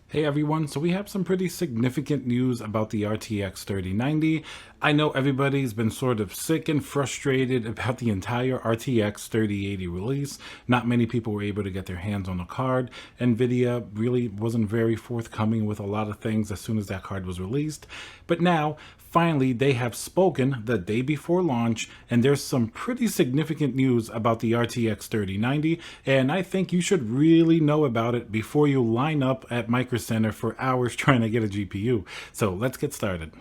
Hey everyone, so we have some pretty significant news about the RTX 3090. I know everybody's been sort of sick and frustrated about the entire RTX 3080 release. Not many people were able to get their hands on the card. Nvidia really wasn't very forthcoming with a lot of things as soon as that card was released. But now, finally, they have spoken the day before launch, and there's some pretty significant news about the RTX 3090, and I think you should really know about it before you line up at Micro Center for hours trying to get a GPU. So let's get started.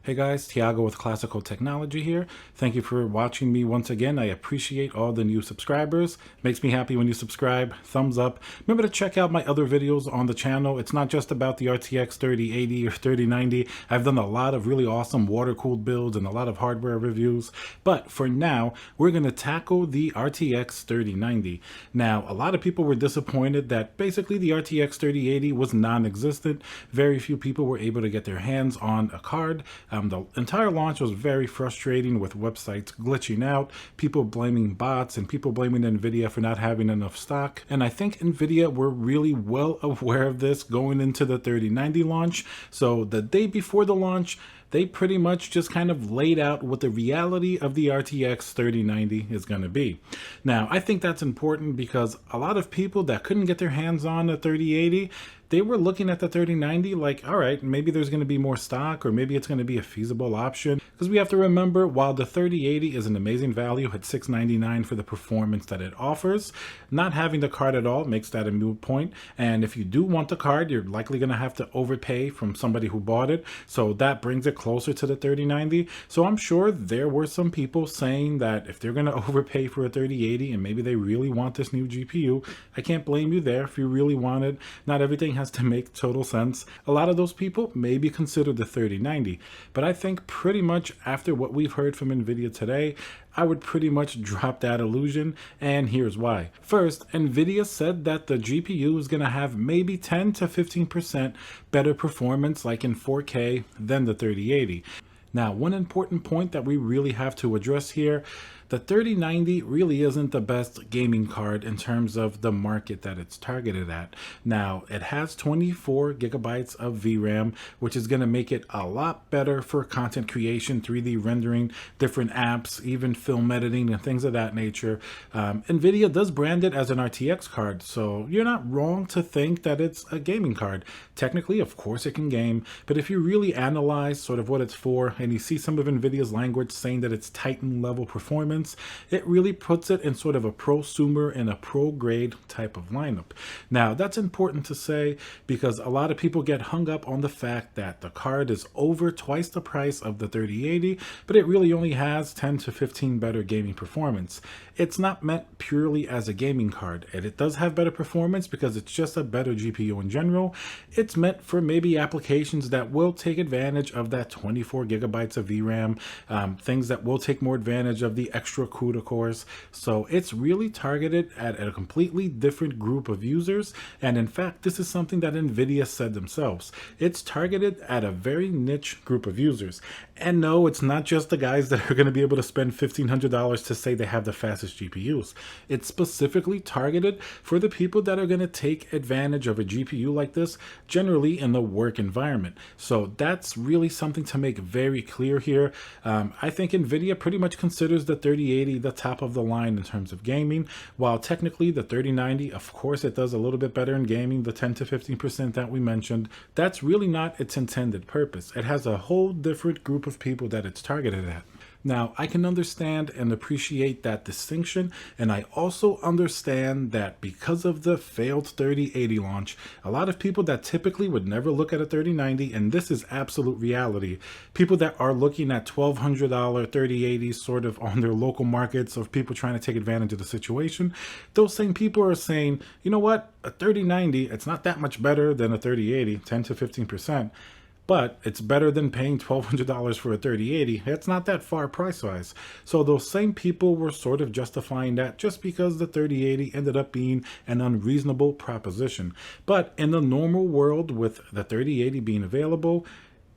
Hey guys, Tiago with Classical Technology here. Thank you for watching me once again. I appreciate all the new subscribers. Makes me happy when you subscribe. Thumbs up. Remember to check out my other videos on the channel. It's not just about the RTX 3080 or 3090. I've done a lot of really awesome water-cooled builds and a lot of hardware reviews. But for now, we're going to tackle the RTX 3090. Now, a lot of people were disappointed that basically the RTX 3080 was non-existent. Very few people were able to get their hands on a card. The entire launch was very frustrating with websites glitching out, people blaming bots, and people blaming Nvidia for not having enough stock. And I think Nvidia were really well aware of this going into the 3090 launch. So the day before the launch, they pretty much just kind of laid out what the reality of the RTX 3090 is going to be. Now, I think that's important because a lot of people that couldn't get their hands on a 3080, they were looking at the 3090 like, all right, maybe there's going to be more stock, or maybe it's going to be a feasible option. Because we have to remember, while the 3080 is an amazing value at $699 for the performance that it offers, not having the card at all makes that a moot point. And if you do want the card, you're likely going to have to overpay from somebody who bought it. So that brings it closer to the 3090. So I'm sure there were some people saying that if they're going to overpay for a 3080 and maybe they really want this new GPU, I can't blame you there if you really want it. Not everything has to make total sense. A lot of those people maybe consider the 3090, but I think pretty much after what we've heard from Nvidia today, I would pretty much drop that illusion, and here's why. First, Nvidia said that the GPU is going to have maybe 10 to 15% better performance, like in 4K, than the 3080. Now, one important point that we really have to address here, the 3090 really isn't the best gaming card in terms of the market that it's targeted at. Now, it has 24 gigabytes of VRAM, which is going to make it a lot better for content creation, 3D rendering, different apps, even film editing and things of that nature. Nvidia does brand it as an RTX card, so you're not wrong to think that it's a gaming card. Technically, of course it can game, but if you really analyze sort of what it's for, and you see some of Nvidia's language saying that it's Titan level performance, it really puts it in sort of a prosumer and a pro grade type of lineup. Now, that's important to say because a lot of people get hung up on the fact that the card is over twice the price of the 3080, but it really only has 10 to 15 better gaming performance. It's not meant purely as a gaming card, and it does have better performance because it's just a better GPU in general. It's meant for maybe applications that will take advantage of that 24 gigabytes of VRAM, things that will take more advantage of the extra CUDA cores. So it's really targeted at a completely different group of users. And in fact, this is something that Nvidia said themselves. It's targeted at a very niche group of users. And no, it's not just the guys that are going to be able to spend $1,500 to say they have the fastest GPUs. It's specifically targeted for the people that are going to take advantage of a GPU like this, generally in the work environment. So that's really something to make very clear here. I think Nvidia pretty much considers the 3080 the top of the line in terms of gaming, while technically the 3090, of course it does a little bit better in gaming, the 10 to 15% that we mentioned. That's really not its intended purpose. It has a whole different group of people that it's targeted at. Now, I can understand and appreciate that distinction, and I also understand that because of the failed 3080 launch, a lot of people that typically would never look at a 3090, and this is absolute reality, people that are looking at $1,200 3080s sort of on their local markets of people trying to take advantage of the situation, those same people are saying, you know what, a 3090, it's not that much better than a 3080, 10 to 15%. But it's better than paying $1,200 for a 3080. It's not that far price-wise. So those same people were sort of justifying that just because the 3080 ended up being an unreasonable proposition. But in the normal world with the 3080 being available,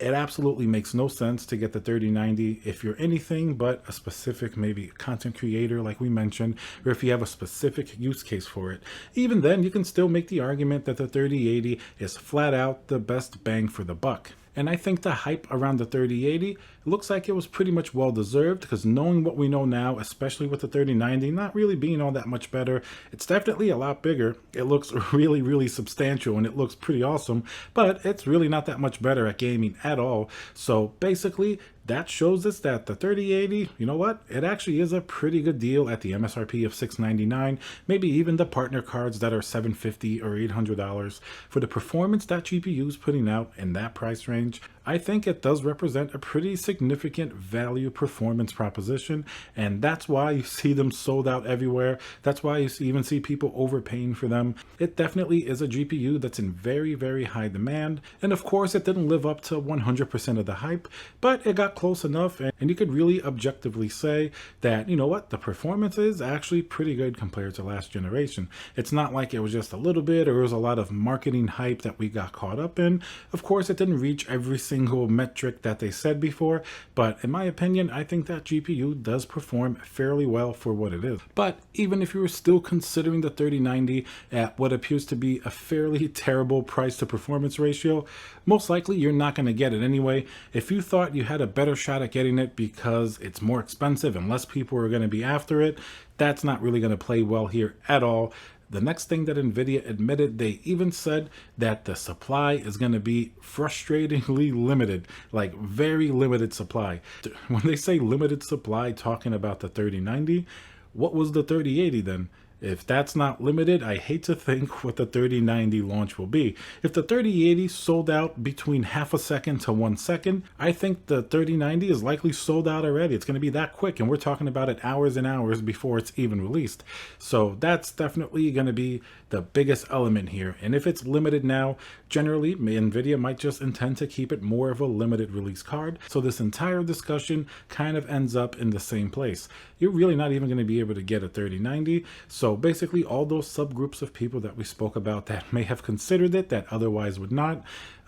It absolutely makes no sense to get the 3090 if you're anything but a specific, maybe content creator like we mentioned, or if you have a specific use case for it. Even then, you can still make the argument that the 3080 is flat out the best bang for the buck. And I think the hype around the 3080 looks like it was pretty much well deserved, because knowing what we know now, especially with the 3090 not really being all that much better, it's definitely a lot bigger. It looks really, really substantial and it looks pretty awesome, but it's really not that much better at gaming at all. So basically, that shows us that the 3080, you know what? It actually is a pretty good deal at the MSRP of $699, maybe even the partner cards that are $750 or $800. For the performance that GPU is putting out in that price range, I think it does represent a pretty significant value performance proposition, and that's why you see them sold out everywhere. That's why you even see people overpaying for them. It definitely is a GPU that's in very, very high demand, and of course it didn't live up to 100% of the hype, but it got close enough, and you could really objectively say that, you know what, the performance is actually pretty good compared to last generation. It's not like it was just a little bit, or it was a lot of marketing hype that we got caught up in. Of course, it didn't reach every single metric that they said before, but in my opinion, I think that GPU does perform fairly well for what it is. But even if you were still considering the 3090 at what appears to be a fairly terrible price to performance ratio, most likely you're not going to get it anyway. If you thought you had a better shot at getting it because it's more expensive and less people are going to be after it, that's not really going to play well here at all. The next thing that Nvidia admitted, they even said that the supply is going to be frustratingly limited, like very limited supply. When they say limited supply, talking about the 3090, what was the 3080 then? If that's not limited, I hate to think what the 3090 launch will be. If the 3080 sold out between half a second to 1 second, I think the 3090 is likely sold out already. It's going to be that quick, and we're talking about it hours and hours before it's even released. So that's definitely going to be the biggest element here. And if it's limited now, generally Nvidia might just intend to keep it more of a limited release card. So this entire discussion kind of ends up in the same place. You're really not even going to be able to get a 3090. So basically all those subgroups of people that we spoke about that may have considered it that otherwise would not,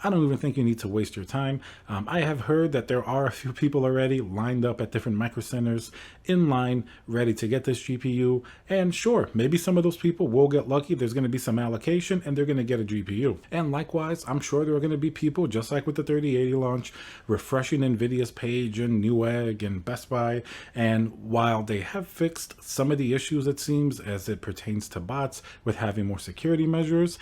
I don't even think you need to waste your time. I have heard that there are a few people already lined up at different micro centers in line ready to get this GPU. And sure, maybe some of those people will get lucky. There's going to be some allocation and they're going to get a GPU. And likewise, I'm sure there are going to be people, just like with the 3080 launch, refreshing Nvidia's page and Newegg and Best Buy. And while they have fixed some of the issues, it seems, as it pertains to bots with having more security measures,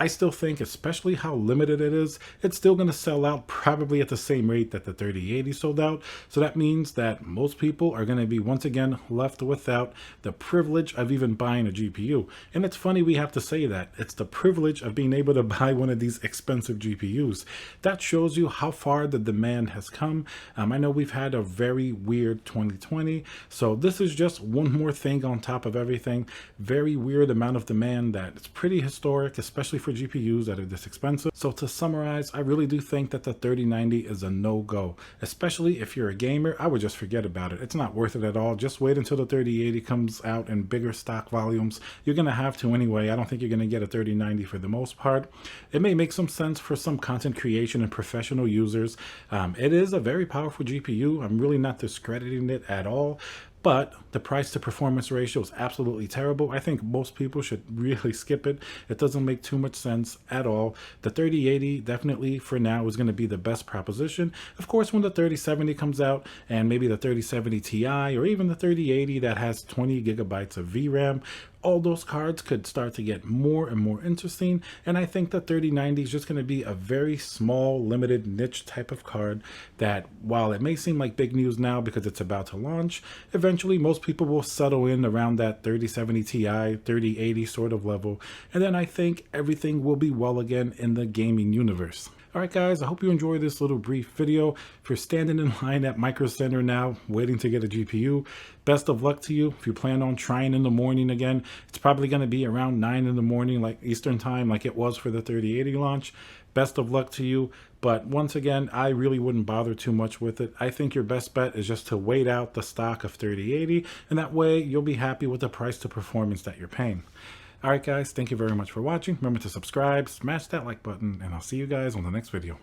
I still think, especially how limited it is, it's still going to sell out probably at the same rate that the 3080 sold out. So that means that most people are going to be once again left without the privilege of even buying a GPU. And it's funny we have to say that. It's the privilege of being able to buy one of these expensive GPUs. That shows you how far the demand has come. I know we've had a very weird 2020. So this is just one more thing on top of everything. Very weird amount of demand that it's pretty historic, especially for GPUs that are this expensive. So to summarize, I really do think that the 3090 is a no-go, especially if you're a gamer. I would just forget about it. It's not worth it at all. Just wait until the 3080 comes out in bigger stock volumes. You're going to have to anyway. I don't think you're going to get a 3090 for the most part. It may make some sense for some content creation and professional users. It is a very powerful GPU. I'm really not discrediting it at all. But the price to performance ratio is absolutely terrible. I think most people should really skip it. It doesn't make too much sense at all. The 3080 definitely for now is going to be the best proposition. Of course, when the 3070 comes out and maybe the 3070 Ti or even the 3080 that has 20 gigabytes of VRAM, all those cards could start to get more and more interesting. And I think the 3090 is just going to be a very small, limited niche type of card that, while it may seem like big news now because it's about to launch, eventually most people will settle in around that 3070 Ti, 3080 sort of level. And then I think everything will be well again in the gaming universe. Alright guys, I hope you enjoyed this little brief video. If you're standing in line at Micro Center now, waiting to get a GPU, best of luck to you. If you plan on trying in the morning again, it's probably going to be around 9 in the morning, like Eastern time, like it was for the 3080 launch. Best of luck to you. But once again, I really wouldn't bother too much with it. I think your best bet is just to wait out the stock of 3080, and that way you'll be happy with the price to performance that you're paying. Alright guys, thank you very much for watching. Remember to subscribe, smash that like button, and I'll see you guys on the next video.